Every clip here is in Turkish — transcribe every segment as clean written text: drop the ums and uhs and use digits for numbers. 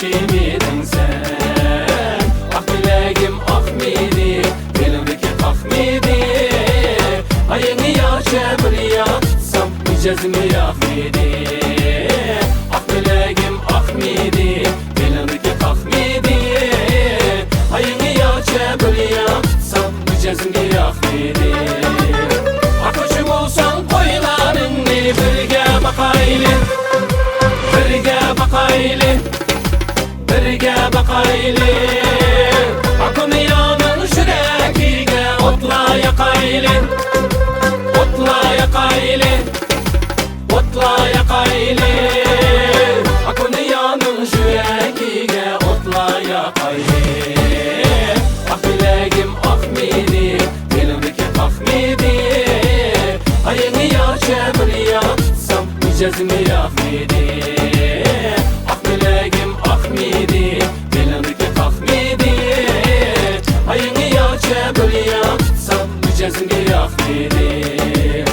çimiydin sen. Ah bilegim ah miydi, dilimdeki kaf miydi? Ayını yaşa bir yaksam, icazımı yak miydi? Ah bilegim ah miydi, dilimdeki kaf miydi? Ayını yaşa bir yaksam, icazımı yak miydi? Akışım olsan koylarını birge bakaylı, birge bakaylı, birge bakaylı. Akını yanın şürekige otla yakaylı, otla yakaylı, otla yakaylı. Akını yanın şürekige otla yakaylı. Ah bilegim ah miydi, dilimdeki kaf miydi? Ayını yaşa bir yaksam, icazımı yak miydi? Ah bilegim ah miydi, dilimdeki kaf miydi? Ayını yaşa bir yaksam, icazımı yak miydi?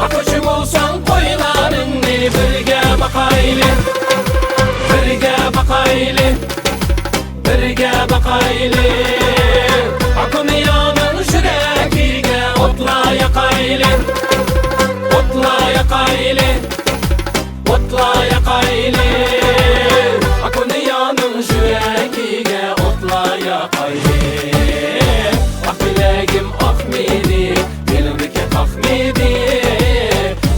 Akışım olsan koylarını birge bakaylı, birge bakaylı, birge bakaylı. Akını yanın şürekige otla yakaylı, otla yakaylı, otla yakaylı. Akını yanın şürekige otla yakaylı. Ah bilegim ah miydi, dilimdeki kaf miydi?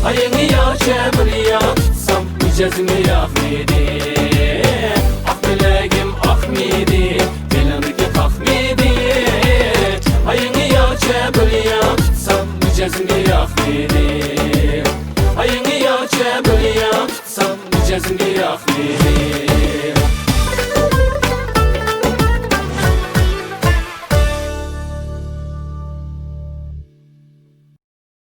Ayını yaşa bir yaksam, icazımı yak miydi? Ah bilegim ah miydi, dilimdeki kaf miydi? Ayını yaşa bir yaksam, icazımı yak miydi? Ayını yaşa bir yaksam, icazımı yak miydi?